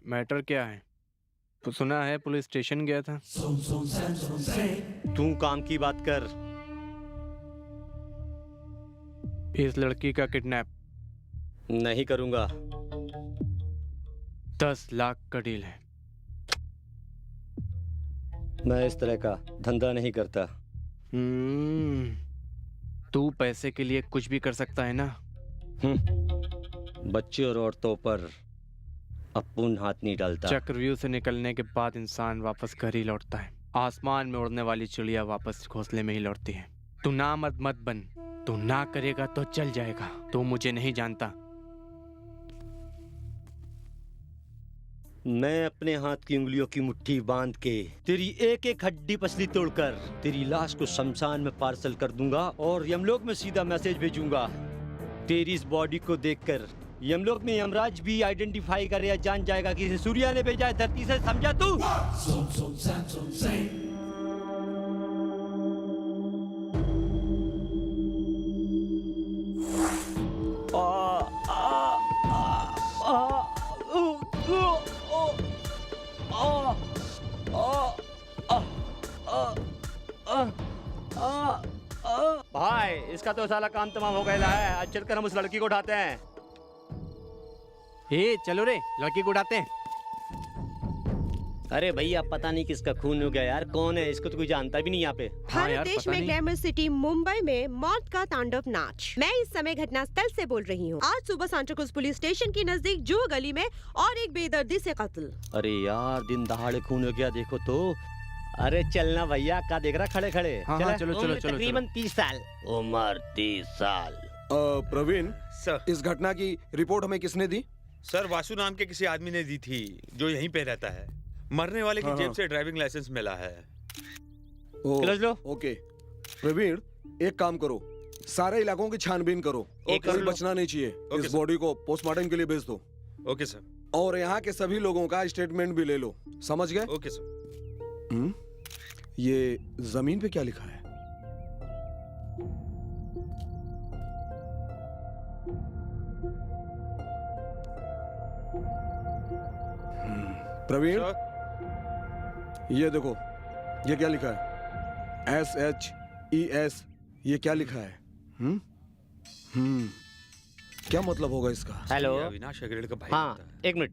Matter क्या है? तो सुना है पुलिस स्टेशन गया था। तू काम की बात कर। इस लड़की का किडनैप नहीं करूंगा। 10 लाख का डील है। मैं इस तरह का धंधा नहीं करता। तू पैसे के लिए कुछ भी कर सकता है ना। बच्चे और औरतों पर अपुन हाथ नहीं डालता। चक्रव्यूह से निकलने के बाद इंसान वापस घर ही लौटता है। आसमान में उड़ने वाली चिड़िया वापस घोंसले में ही लौटती है। तू ना मत बन। तू ना करेगा तो चल जाएगा। तू मुझे नहीं जानता। मैं अपने हाथ की उंगलियों की मुट्ठी बांध के तेरी एक एक हड्डी पसली तोड़कर तेरी लाश को शमशान में पार्सल कर दूंगा और यमलोक में सीधा मैसेज भेजूंगा। तेरी इस बॉडी को देखकर यमलोक में यमराज भी आइडेंटिफाई कर या जान जाएगा कि इसे सूर्या ने भेजा है धरती से। समझा तू? भाई इसका तो साला काम तमाम हो गया है। आज चलकर हम उस लड़की को उठाते हैं। चलो रे, लड़की को उड़ाते हैं। अरे भैया पता नहीं किसका खून हो गया यार। कौन है? इसको तो कोई जानता भी नहीं यहाँ पे। भारत देश में ग्लैमर सिटी मुंबई में मौत का तांडव नाच। मैं इस समय घटनास्थल से बोल रही हूँ। आज सुबह सांताक्रूज पुलिस स्टेशन के नजदीक जो गली में और एक बेदर्दी से कत्ल। अरे यार दिन दहाड़े खून हो गया। देखो तो। अरे चलना भैया, क्या देख रहा खड़े खड़े। चलो। तकरीबन 30 साल उम्र। 30 साल। प्रवीण सर, इस घटना की रिपोर्ट हमें किसने दी? सर वासु नाम के किसी आदमी ने दी थी जो यहीं पे रहता है। मरने वाले की जेब से ड्राइविंग लाइसेंस मिला है। लो। ओके प्रवीण, एक काम करो, सारे इलाकों की छानबीन करो। कोई बचना नहीं चाहिए। ओके, इस बॉडी को पोस्टमार्टम के लिए भेज दो। Okay sir. और यहाँ के सभी लोगों का स्टेटमेंट भी ले लो। समझ गए? Okay sir. ये जमीन पे क्या लिखा है? प्रवीण, ये देखो, ये क्या लिखा है? SHES। ये क्या लिखा है? क्या मतलब होगा इसका? हेलो। अविनाश हेगड़े का भाई। हाँ एक minute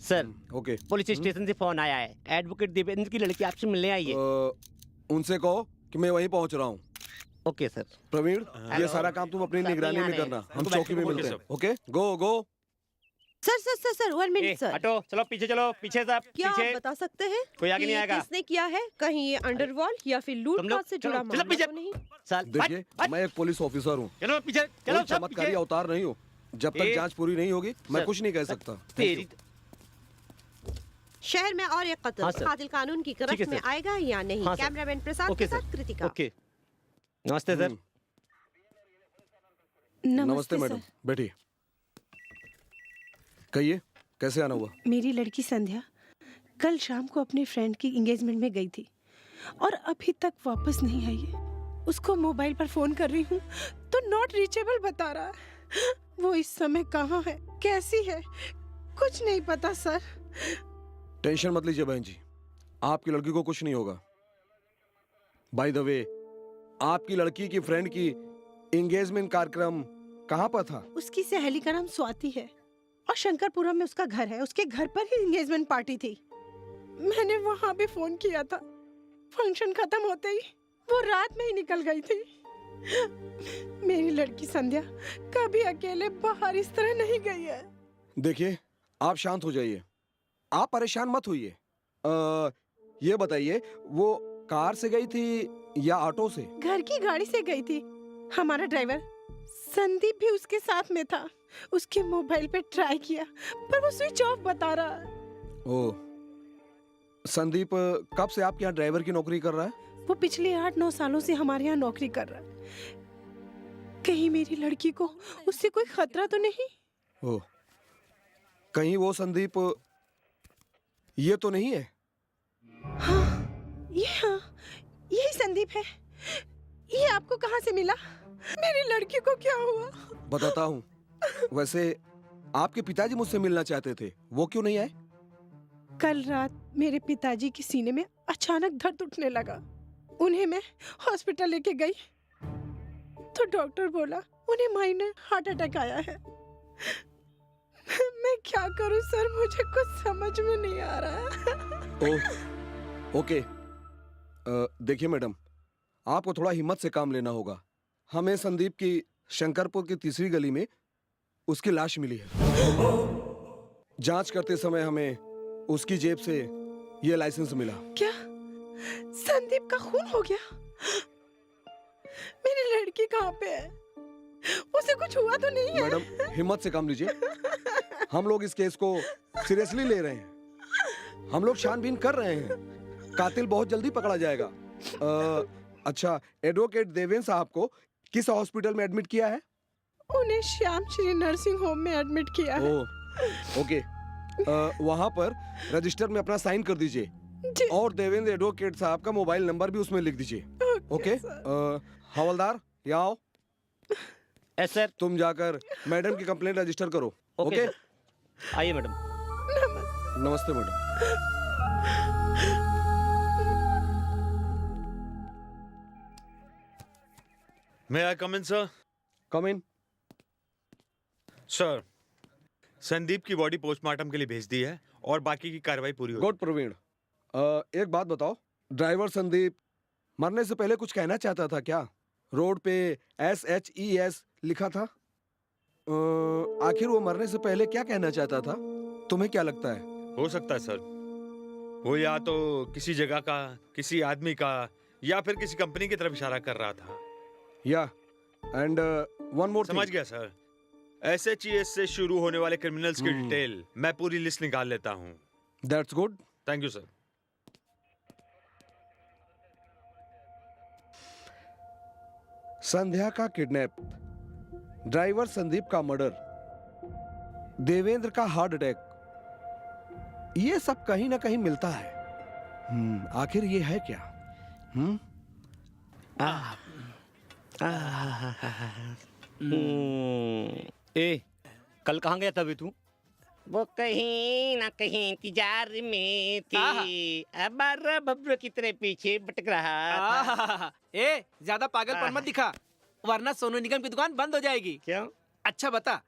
sir. Okay. Police station से फोन आया है। एडवोकेट देवेंद्र की लड़की आपसे मिलने आई है। उनसे कहो कि मैं वहीं पहुंच रहा हूँ। Okay sir. प्रवीण, ये सारा काम तुम अपनी निगरानी में करना। हम चौकी में मिलते हैं। Okay, go. Sir 1 minute sir. हटो, चलो पीछे चलो। पीछे सब क्या पीछे। आप बता सकते हैं कोई आगे कि नहीं आएगा। किसने किया है? कहीं ये अंडरवर्ल्ड या फिर तुम लूटपाट लोग से चलो, जुड़ा चलो मामला पीछे। तो नहीं? साल देखिए, मैं एक पुलिस ऑफिसर हूँ। चलो पीछे चलो कोई चमत्कारी अवतार नहीं हो। जब तक जांच पूरी नहीं होगी मैं कुछ नहीं कह सकता। तेरी शहर में और एक हाँ, कत्ल। सर। कातिल कानून की ठीक है, गिरफ्त में सर। आएगा या नहीं? हाँ, सर। कैमरामैन प्रसाद ओके के सर। साथ कृतिका। ओके। नमस्ते सर। नमस्ते मैडम, बैठिए। कहिए, कैसे आना हुआ? मेरी लड़की संध्या कल शाम को अपने फ्रेंड की एंगेजमेंट में गई थी और अभी तक वापस नहीं आई है। उसको मोबाइल पर फोन कर रही हूँ तो नॉट रीचेबल बता रहा है। वो इस समय कहाँ है, कैसी है, कुछ नहीं पता सर। टेंशन मत लीजिए बहन जी, आपकी लड़की को कुछ नहीं होगा। बाय द वे, आपकी लड़की की फ्रेंड की एंगेजमेंट कार्यक्रम कहाँ पर था? उसकी सहेली का नाम स्वाति है और शंकरपुरम में उसका घर है। उसके घर पर ही एंगेजमेंट पार्टी थी। मैंने वहां भी फोन किया था। फंक्शन खत्म होते ही वो रात में ही निकल गई थी। मेरी लड़की संध्या कभी अकेले बाहर इस तरह नहीं गई है। देखिए, आप शांत हो जाइए, आप परेशान मत होइए। ये बताइए, वो कार से गई थी या ऑटो से? घर की गाड़ी से गई थी। हमारा ड्राइवर संदीप भी उसके साथ में था। उसके मोबाइल पे ट्राई किया पर वो स्विच ऑफ बता रहा है। ओह, संदीप कब से आपके यहाँ ड्राइवर की नौकरी कर रहा है? वो पिछले 8-9 सालों से हमारे यहाँ नौकरी कर रहा है। कहीं मेरी लड़की को उससे कोई खतरा तो नहीं? ओह, कहीं वो संदीप ये तो नहीं है? हाँ, यही संदीप है। ये आपको कहाँ से मिला? मेरी लड़की को क्या हुआ? बताता हूँ। वैसे आपके पिताजी मुझसे मिलना चाहते थे, वो क्यों नहीं आए? कल रात मेरे पिताजी के सीने में अचानक दर्द उठने लगा। उन्हें मैं हॉस्पिटल लेके गई तो डॉक्टर बोला उन्हें माइनर हार्ट अटैक आया है। मैं क्या करूं सर, मुझे कुछ समझ में नहीं आ रहा। ओके, देखिए मैडम, आपको थोड़ा हिम्मत से काम लेना होगा। हमें संदीप की शंकरपुर की तीसरी गली में उसकी लाश मिली है। जांच करते समय हमें उसकी जेब से ये लाइसेंस मिला। क्या संदीप का खून हो गया? मेरी लड़की कहाँ पे है? उसे कुछ हुआ तो नहीं है? मैडम हिम्मत से काम लीजिए। हम लोग इस केस को सीरियसली ले रहे हैं। हम लोग छानबीन कर रहे हैं। कातिल बहुत जल्दी पकड़ा जाएगा। अच्छा, एडवोकेट देवेंद्र साहब को किस हॉस्पिटल में एडमिट किया है? उन्हें श्याम श्री नर्सिंग होम में एडमिट किया है। ओके, वहाँ पर रजिस्टर में अपना साइन कर दीजिए जी। और देवेंद्र एडवोकेट साहब का मोबाइल नंबर भी उसमें लिख दीजिए। ओके, हवलदार यहाँ आओ। Yes sir. तुम जाकर मैडम की कंप्लेंट रजिस्टर करो। ओके आइए मैडम। नमस्ते मैडम। मे आई कम इन सर? कम इन। सर, संदीप की बॉडी पोस्टमार्टम के लिए भेज दी है और बाकी की कार्रवाई पूरी हो गुड प्रवीण, एक बात बताओ, ड्राइवर संदीप मरने से पहले कुछ कहना चाहता था क्या? रोड पे SHES लिखा था। आखिर वो मरने से पहले क्या कहना चाहता था? तुम्हें क्या लगता है? हो सकता है सर, वो या तो किसी जगह का, किसी आदमी का, या फिर किसी कंपनी की तरफ इशारा कर रहा था। या एंड वन मोर समझ गया सर। SHES से शुरू होने वाले क्रिमिनल्स की डिटेल मैं पूरी लिस्ट निकाल लेता हूँ। That's good. Thank you sir. Sandhya का किडनैप, ड्राइवर संदीप का मर्डर, देवेंद्र का हार्ट अटैक, ये सब कहीं ना कहीं मिलता है। आखिर ये है क्या? ए, कल कहाँ गया था अभी तू? वो कहीं ना कहीं इंतजार में थी, अब बब्र की तरह पीछे भटक रहा था। ए, ज्यादा पागलपन मत दिखा, वरना सोनू निगम की दुकान बंद हो जाएगी। क्यों? अच्छा बता,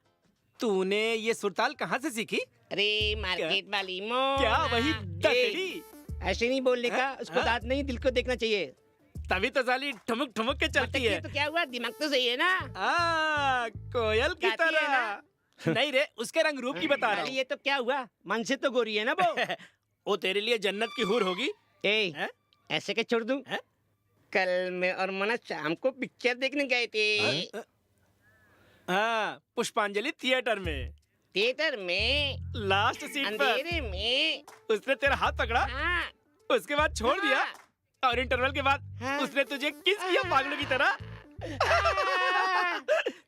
तूने ये सुरताल कहाँ से सीखी? अरे मार्केट वाली मोना। क्या वही दतड़ी? ऐसे नहीं बोलने का, उसको दांत नहीं दिल को देखना चाहिए। तभी तो साली ठुमक ठुमक के चलती है। तो क्या हुआ, दिमाग तो सही है ना? कोयल की गाती है तरह। ना? नहीं रे, उसके रंग रूप की बता रहा अरे हूँ। ये तो क्या हुआ, मन से तो गोरी है ना वो। वो तेरे लिए जन्नत की हूर होगी। ए, ऐसे के छोड़ दूं? कल मैं और मना शाम को पिक्चर देखने गए थे। हाँ, पुष्पांजलि थिएटर में। थिएटर में लास्ट सीट पर अंधेरे में। उसने तेरा हाथ पकड़ा, हाँ, उसके बाद छोड़ दिया, और इंटरवल के बाद हाँ। उसने तुझे किस किया पागलों की तरह।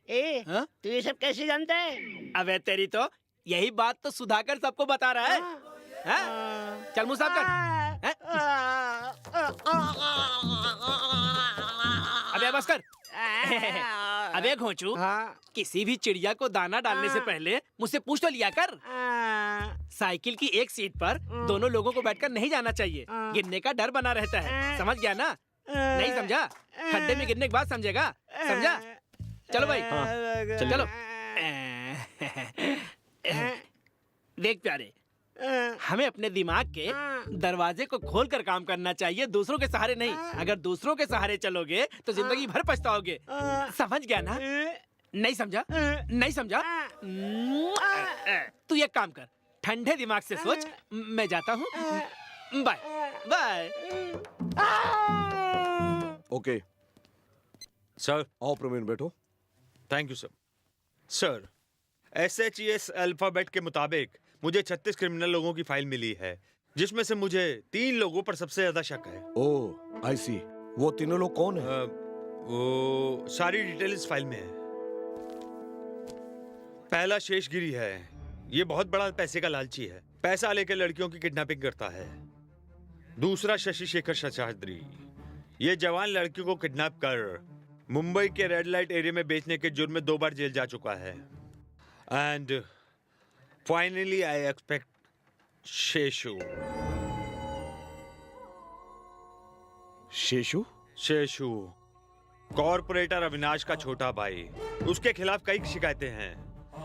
ए, हाँ? तू ये सब कैसे जानता है? अबे तेरी तो यही बात तो सुधाकर सबको बता रहा है। हाँ? चल मुंह साफ कर। हैं? अबे बस कर। अबे घोंचू, हाँ। किसी भी चिड़िया को दाना डालने से पहले मुझसे पूछ तो लिया कर। साइकिल की एक सीट पर दोनों लोगों को बैठकर नहीं जाना चाहिए, गिरने का डर बना रहता है। समझ गया ना? नहीं समझा? खड्डे में गिरने के बाद समझेगा। समझा? चलो भाई। चलो। देख प्यारे, हमें अपने दिमाग के दरवाजे को खोलकर काम करना चाहिए, दूसरों के सहारे नहीं। अगर दूसरों के सहारे चलोगे तो जिंदगी भर पछताओगे। समझ गया ना? नहीं समझा? नहीं समझा? तू एक काम कर, ठंडे दिमाग से सोच। मैं जाता हूँ। Bye bye. ओके सर, आओ प्रवीण बैठो। Thank you sir. Sir, SHES alphabet के मुताबिक मुझे 36 क्रिमिनल लोगों की फाइल मिली है, जिसमें से मुझे 3 लोगों पर सबसे ज्यादा शक है। ओह आई सी। वो तीनों लोग कौन है? वो सारी डिटेल इस फाइल में है। पहला शेषगिरी है। ये बहुत बड़ा पैसे का लालची है, पैसा लेकर लड़कियों की किडनैपिंग करता है। दूसरा शशि शेखर शशाद्री, ये जवान लड़कियों को किडनैप कर मुंबई के रेड लाइट एरिया में बेचने के जुर्म में 2 बार जेल जा चुका है। And finally I expect Seshu. Seshu? Seshu corporator Avinash का छोटा भाई। उसके खिलाफ कई शिकायतें हैं,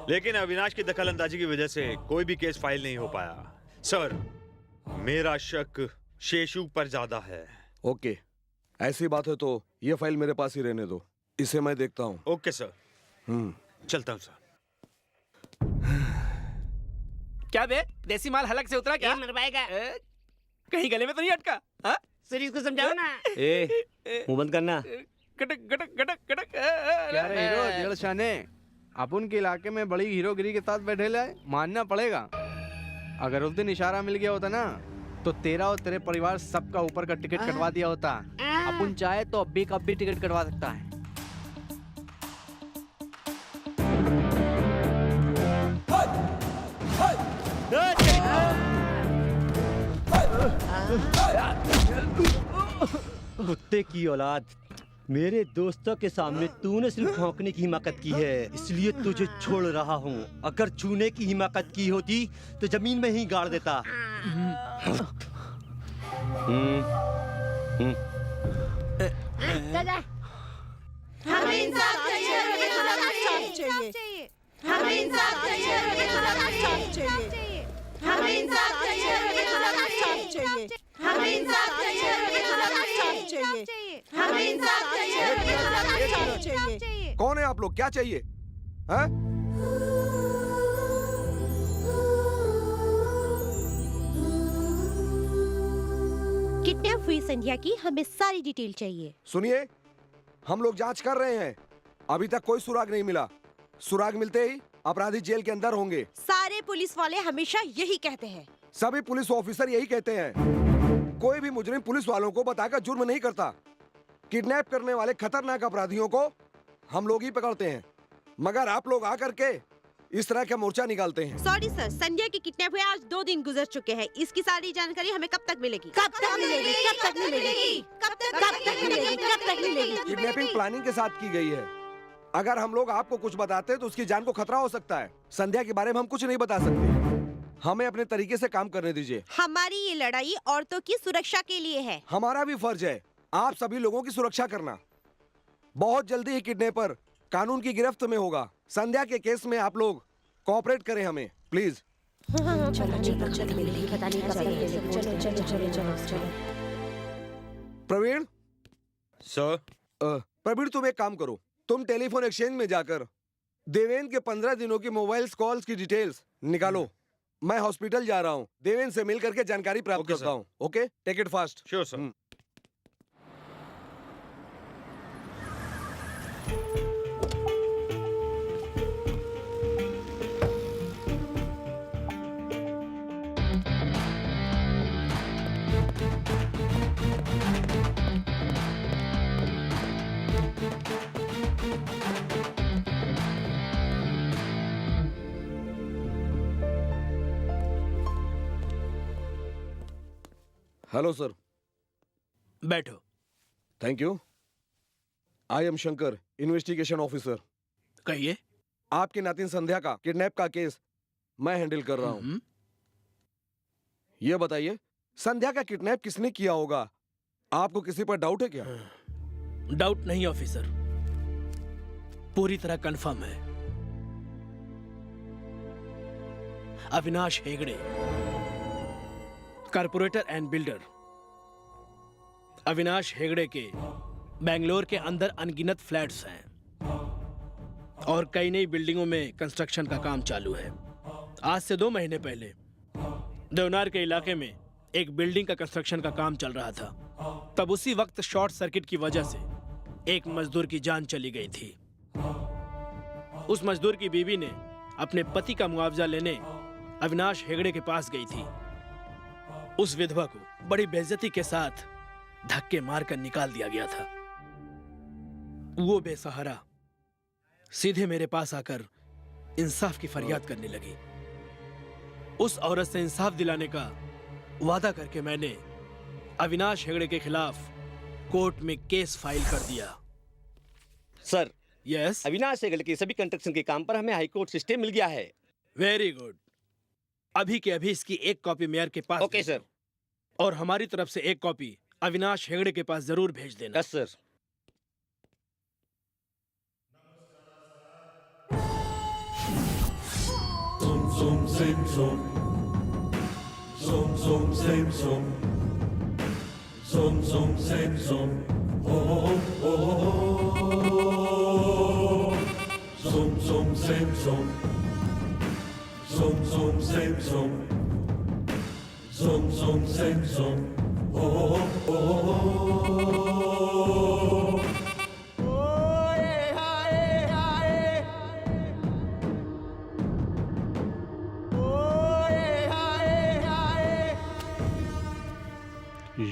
लेकिन अविनाश की दखल अंदाजी की वजह से कोई भी केस फाइल नहीं हो पाया। सर, मेरा शक शेषु पर ज्यादा है। ओके, ऐसी बात है तो ये फाइल मेरे पास ही रहने दो, इसे मैं देखता हूँ। ओके सर, चलता हूँ सर। क्या बे, देसी माल हलक से उतरा क्या? ये मरवाएगा। कहीं गले में तो नहीं अटका? हाँ? सर इसको समझाओ ना। मुंह बंद करना। गटक गटक गटक गटक। क्या रे हीरो डेढ़ शाने, अपन के इलाके में बड़ी हीरोगिरी के साथ बैठे लाए, मानना पड़ेगा। अगर उस दिन इशारा मिल गया होता ना तो तेरा और तेरे परिवार सबका ऊपर का टिकट कटवा दिया होता। अपन चाहे तो अब भी टिकट कटवा सकता है। कुत्ते की औलाद, मेरे दोस्तों के सामने तूने सिर्फ भौंकने की हिमाकत की है, इसलिए तुझे छोड़ रहा हूँ। अगर छूने की हिमाकत की होती तो जमीन में ही गाड़ देता। दादा, हमें इंसाफ चाहिए, हमें इंसाफ चाहिए, हमें इंसाफ चाहिए, हमें इंसाफ चाहिए, हमें इंसाफ चाहिए, हमें इंसाफ चाहिए, हमें इंसाफ चाहिए, हमें इंसाफ चाहिए, हमें इंसाफ चाहिए, हमें इंसाफ चाहिए। कौन है आप लोग? क्या चाहिए? हैं? किडनैप हुई संध्या की हमें सारी डिटेल चाहिए। सुनिए, हम लोग जांच कर रहे हैं, अभी तक कोई सुराग नहीं मिला। सुराग मिलते ही अपराधी जेल के अंदर होंगे। सारे पुलिस वाले हमेशा यही कहते हैं। सभी पुलिस ऑफिसर यही कहते हैं। कोई भी मुजरिम पुलिस वालों को बताकर जुर्म नहीं करता। किडनैप करने वाले खतरनाक अपराधियों को हम लोग ही पकड़ते हैं, मगर आप लोग आकर के इस तरह का मोर्चा निकालते हैं। सॉरी सर, संध्या की किडनैप हुए आज 2 दिन गुजर चुके हैं। इसकी सारी जानकारी हमें कब तक मिलेगी? कब तक मिलेगी? कब तक मिलेगी? कब तक मिलेगी? कब तक मिलेगी? किडनैपिंग प्लानिंग के साथ की गई है। अगर हम लोग आपको कुछ बताते तो उसकी जान को खतरा हो सकता है। संध्या के बारे में हम कुछ नहीं बता सकते। हमें अपने तरीके से काम करने दीजिए। हमारी ये लड़ाई औरतों की सुरक्षा के लिए है। हमारा भी फर्ज है आप सभी लोगों की सुरक्षा करना। बहुत जल्दी ही किडनैपर कानून की गिरफ्त में होगा। संध्या के केस में आप लोग कोऑपरेट करें हमें, प्लीज। प्रवीण, सर, प्रवीण तुम एक काम करो, तुम टेलीफोन एक्सचेंज में जाकर देवेंद्र के 15 दिनों की मोबाइल कॉल्स की डिटेल्स निकालो। मैं हॉस्पिटल जा रहा हूँ, देवेंद्र से मिल करके जानकारी प्राप्त करता हूँ। Okay, take it fast. Sure sir. Hello sir. बैठो। Thank you. I am Shankar, investigation officer. कहिए। आपकी नातिन संध्या का किडनैप का केस मैं हैंडल कर रहा हूँ। ये बताइए, संध्या का किडनैप किसने किया होगा? आपको किसी पर डाउट है क्या? डाउट नहीं ऑफिसर, पूरी तरह कंफर्म है। Avinash Hegde, corporator and builder. Avinash Hegde के बेंगलोर के अंदर अनगिनत फ्लैट्स हैं और कई नई बिल्डिंगों में कंस्ट्रक्शन का काम चालू है। आज से 2 महीने पहले देवनार के इलाके में एक बिल्डिंग का कंस्ट्रक्शन का काम चल रहा था। तब उसी वक्त शॉर्ट सर्किट की वजह से एक मजदूर की जान चली गई थी। उस मजदूर की बीवी ने अपने पति का मुआवजा लेने अविनाश हेगड़े के पास गई थी। उस विधवा को बड़ी बेइज्जती के साथ धक्के मारकर निकाल दिया गया था। वो बेसहारा सीधे मेरे पास आकर इंसाफ की फरियाद करने लगी। उस औरत से इंसाफ दिलाने का वादा करके मैंने अविनाश हेगड़े के खिलाफ कोर्ट में केस फाइल कर दिया। सर, यस, अविनाश हेगड़े के सभी कंस्ट्रक्शन के काम पर हमें हाई कोर्ट से स्टे मिल गया है। Very good. अभी के अभी इसकी एक कॉपी मेयर के पास ओके भेज सर। दो। और हमारी तरफ से एक कॉपी अविनाश हेगड़े के पास जरूर भेज देना। Yes sir.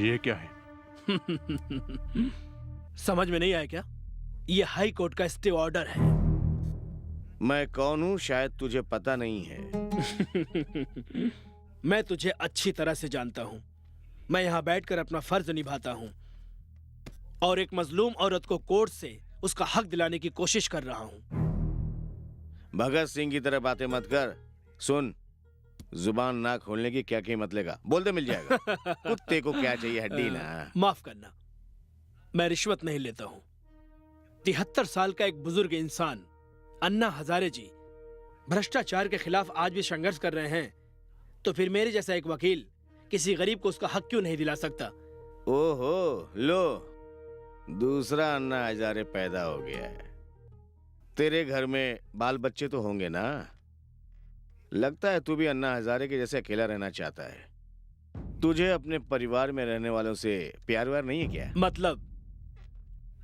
ये क्या है? समझ में नहीं आया क्या? ये हाई कोर्ट का स्टे ऑर्डर है। मैं कौन हूँ शायद तुझे पता नहीं है। मैं तुझे अच्छी तरह से जानता हूँ। मैं यहाँ बैठकर अपना फर्ज निभाता हूँ और एक मजलूम औरत को कोर्ट से उसका हक दिलाने की कोशिश कर रहा हूँ। भगत सिंह की तरह बातें मत कर। सुन, जुबान ना खोलने की क्या कीमत लेगा? बोल दे मिल जाएगा। कुत्ते को क्या चाहिए, हड्डी ना। माफ करना, मैं रिश्वत नहीं लेता हूँ। 73 साल का एक बुजुर्ग इंसान अन्ना हजारे जी भ्रष्टाचार के खिलाफ आज भी संघर्ष कर रहे हैं, तो फिर मेरे जैसा एक वकील किसी गरीब को उसका हक क्यों नहीं दिला सकता? ओहो, लो दूसरा अन्ना हजारे पैदा हो गया है। तेरे घर में बाल बच्चे तो होंगे ना? लगता है तू भी अन्ना हजारे के जैसे अकेला रहना चाहता है। तुझे अपने परिवार में रहने वालों से प्यार व्यार नहीं है क्या? मतलब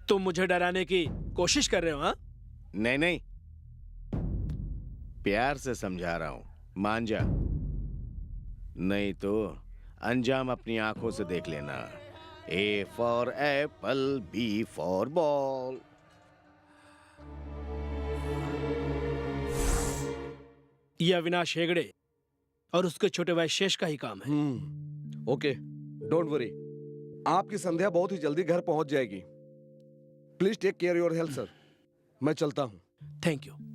तुम मुझे डराने की कोशिश कर रहे हो? हाँ? नहीं नहीं, प्यार से समझा रहा हूं, मान जा, नहीं तो अंजाम अपनी आंखों से देख लेना। A for apple, B for ball. ये अविनाश हेगड़े और उसके छोटे भाई शेष का ही काम है। Okay, don't worry. आपकी संध्या बहुत ही जल्दी घर पहुंच जाएगी। Please take care your health sir. मैं चलता हूँ। Thank you.